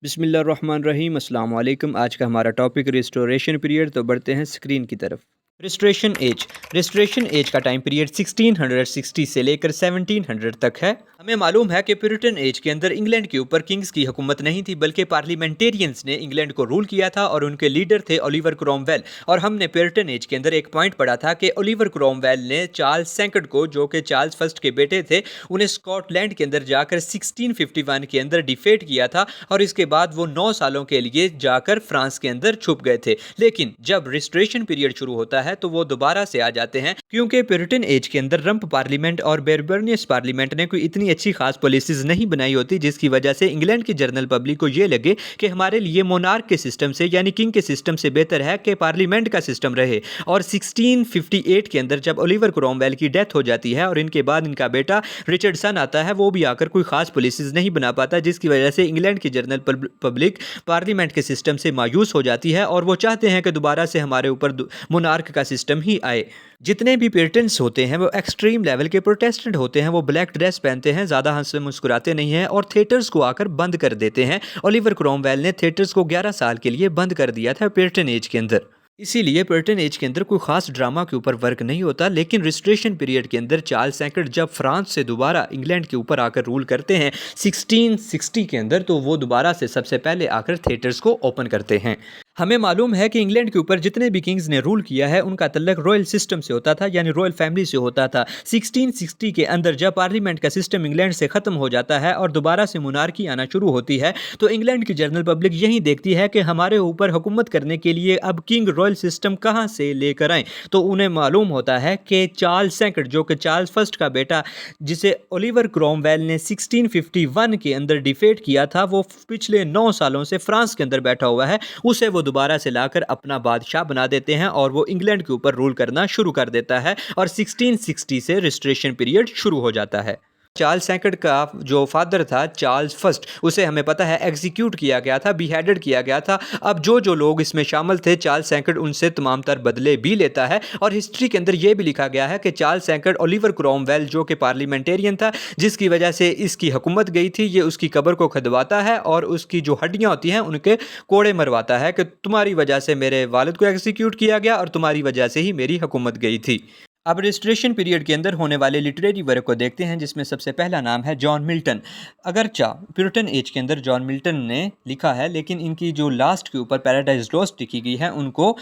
बिस्मिल्लाहिर्रहमानिर्रहीम अस्सलाम वालेकुम। आज का हमारा टॉपिक रिस्टोरेशन पीरियड। तो बढ़ते हैं स्क्रीन की तरफ। रिस्टोरेशन एज का टाइम पीरियड 1660 से लेकर 1700 तक है। हमें मालूम है कि प्यूरिटन एज के अंदर इंग्लैंड के ऊपर किंग्स की हुकूमत नहीं थी, बल्कि पार्लियामेंटेरियंस ने इंग्लैंड को रूल किया था और उनके लीडर थे ओलिवर क्रोमवेल। और हमने प्यूरिटन एज के अंदर एक पॉइंट पढ़ा था कि ओलिवर क्रोमवेल ने चार्ल्स सेकंड को, जो कि चार्ल्स फर्स्ट के बेटे थे, उन्हें स्कॉटलैंड के अंदर जाकर 1651 के अंदर डिफेट किया था और इसके बाद वो 9 सालों के लिए जाकर फ्रांस के अंदर छुप गए थे। लेकिन जब रिस्टोरेशन पीरियड शुरू होता है तो वो दोबारा से आ जाते हैं, क्योंकि प्यूरिटन एज के अंदर रंप पार्लियामेंट और बेरबर्नियस पार्लियामेंट ने कोई इतनी अच्छी खास पॉलिसीज नहीं बनाई होती, जिसकी वजह से इंग्लैंड की जनरल पब्लिक को ये लगे कि हमारे लिए मोनार्क के सिस्टम से यानी किंग के सिस्टम से बेहतर है कि पार्लियामेंट का सिस्टम रहे। और 1658 के अंदर जब ओलिवर क्रोमवेल की डेथ हो जाती है और इनके बाद इनका बेटा रिचर्डसन आता है, वो भी आकर कोई खास पॉलिसीज नहीं बना पाता, जिसकी वजह से इंग्लैंड की जनरल पब्लिक पार्लियामेंट के सिस्टम से मायूस हो जाती है और वो चाहते हैं कि दोबारा से हमारे ऊपर मोनार्क का सिस्टम ही आए। जितने भी प्यूरिटन्स होते हैं वो एक्सट्रीम लेवल के प्रोटेस्टेंट होते हैं। वो ब्लैक ड्रेस पहनते हैं, ज़्यादा हंस मुस्कुराते नहीं हैं और थिएटर्स को आकर बंद कर देते हैं। ओलिवर क्रोमवेल ने थिएटर्स को 11 साल के लिए बंद कर दिया था प्यूरिटन एज के अंदर। इसीलिए प्यूरिटन एज के अंदर कोई खास ड्रामा के ऊपर वर्क नहीं होता। लेकिन रिस्टोरेशन पीरियड के अंदर चार्ल्स सेकंड जब फ्रांस से दोबारा इंग्लैंड के ऊपर आकर रूल करते हैं 1660 के अंदर, तो वो दोबारा से सबसे पहले आकर थिएटर्स को ओपन करते हैं। हमें मालूम है कि इंग्लैंड के ऊपर जितने भी किंग्स ने रूल किया है उनका तल्लक रॉयल सिस्टम से होता था, यानी रॉयल फैमिली से होता था। 1660 के अंदर जब पार्लियामेंट का सिस्टम इंग्लैंड से ख़त्म हो जाता है और दोबारा से मोनार्की आना शुरू होती है, तो इंग्लैंड की जनरल पब्लिक यही देखती है कि हमारे ऊपर हुकूमत करने के लिए अब किंग रॉयल सिस्टम कहाँ से लेकर आएँ। तो उन्हें मालूम होता है कि चार्ल्स सेकंड, जो कि चार्ल्स फर्स्ट का बेटा, जिसे ओलिवर क्रोमवेल ने 1651 के अंदर डिफेट किया था, वो पिछले 9 सालों से फ्रांस के अंदर बैठा हुआ है, उसे वो दोबारा से लाकर अपना बादशाह बना देते हैं और वो इंग्लैंड के ऊपर रूल करना शुरू कर देता है और 1660 से रिस्टोरेशन पीरियड शुरू हो जाता है। चार्ल्स सेकंड का जो फादर था चार्ल्स फर्स्ट, उसे हमें पता है एग्जीक्यूट किया गया था, बिहेडेड किया गया था। अब जो लोग इसमें शामिल थे, चार्ल्स सेकंड उनसे तमाम तर बदले भी लेता है और हिस्ट्री के अंदर यह भी लिखा गया है कि चार्ल्स सेकंड ओलिवर क्रोमवेल, जो कि पार्लियामेंटेरियन था, जिसकी वजह से इसकी हुकूमत गई थी, ये उसकी कब्र को खदवाता है और उसकी जो हड्डियां होती हैं उनके कोड़े मरवाता है कि तुम्हारी वजह से मेरे वालिद को एग्जीक्यूट किया गया और तुम्हारी वजह से ही मेरी हुकूमत गई थी। अब रिस्टोरेशन पीरियड के अंदर होने वाले लिटरेरी वर्क को देखते हैं, जिसमें सबसे पहला नाम है जॉन मिल्टन। अगरचा प्यूरिटन एज के अंदर जॉन मिल्टन ने लिखा है, लेकिन इनकी जो लास्ट के ऊपर पैराडाइज लोस्ट लिखी गई है उनको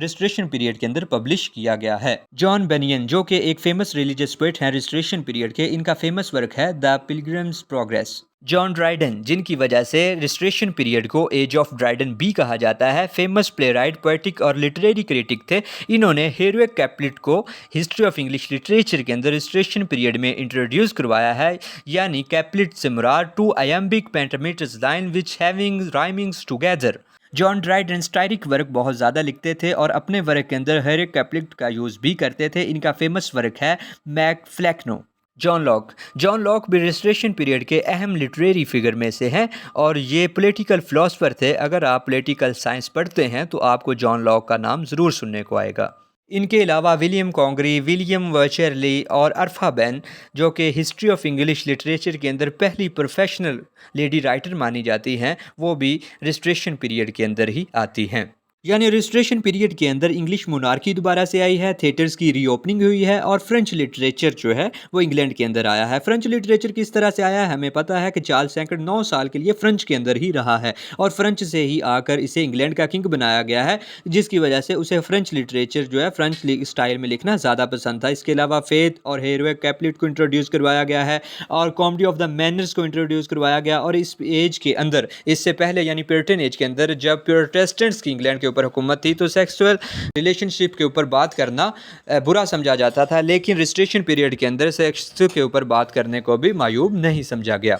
रिस्टोरेशन पीरियड के अंदर पब्लिश किया गया है। जॉन बेनियन, जो कि एक फेमस रिलीजियस पोएट हैं रिस्टोरेशन पीरियड के, इनका फेमस वर्क है the pilgrims progress. John Dryden, जिनकी वजह से रिस्टोरेशन पीरियड को एज ऑफ ड्राइडन भी कहा जाता है, फेमस प्लेराइट, पोएटिक और लिटरेरी क्रिटिक थे। इन्होंने हेरोइक कैप्लिट को हिस्ट्री ऑफ इंग्लिश लिटरेचर के अंदर रिस्टोरेशन पीरियड में इंट्रोड्यूस करवाया है, यानी couplet similar to iambic pentameters line which having rhymings together. John Dryden satiric work बहुत ज़्यादा लिखते थे और अपने वर्क के अंदर हेरोइक कैप्लिट का यूज़ भी करते थे। इनका फेमस वर्क है मैकफ्लेक्नो। जॉन लॉक भी रिस्टोरेशन पीरियड के अहम लिटरेरी फिगर में से हैं और ये पॉलिटिकल फ़िलासफ़र थे। अगर आप पॉलिटिकल साइंस पढ़ते हैं तो आपको जॉन लॉक का नाम ज़रूर सुनने को आएगा। इनके अलावा विलियम कॉन्गरी, विलियम वर्चरली और अरफा बेन, जो कि हिस्ट्री ऑफ इंग्लिश लिटरेचर के अंदर पहली प्रोफेशनल लेडी राइटर मानी जाती हैं, वो भी रिस्टोरेशन पीरियड के अंदर ही आती हैं। यानी रिस्टोरेशन पीरियड के अंदर इंग्लिश मोनार्की दोबारा से आई है, थिएटर्स की रीओपनिंग हुई है और फ्रेंच लिटरेचर जो है वो इंग्लैंड के अंदर आया है। फ्रेंच लिटरेचर किस तरह से आया है हमें पता है कि चार्ल्स सेकंड 9 साल के लिए फ्रेंच के अंदर ही रहा है और फ्रेंच से ही आकर इसे इंग्लैंड का किंग बनाया गया है, जिसकी वजह से उसे फ्रेंच लिटरेचर जो है फ्रेंच स्टाइल में लिखना ज़्यादा पसंद था। इसके अलावा फेथ और हेरोइक कैप्लिट को इंट्रोड्यूस करवाया गया है और कॉमेडी ऑफ द मैनर्स को इंट्रोड्यूस करवाया गया। और इस एज के अंदर, इससे पहले यानी प्यूरिटन एज के अंदर, जब प्रोटेस्टेंट्स की इंग्लैंड के ऊपर हुकूमत थी तो सेक्सुअल रिलेशनशिप के ऊपर बात करना बुरा समझा जाता था, लेकिन रिस्टोरेशन पीरियड के अंदर सेक्स के ऊपर बात करने को भी मायूब नहीं समझा गया।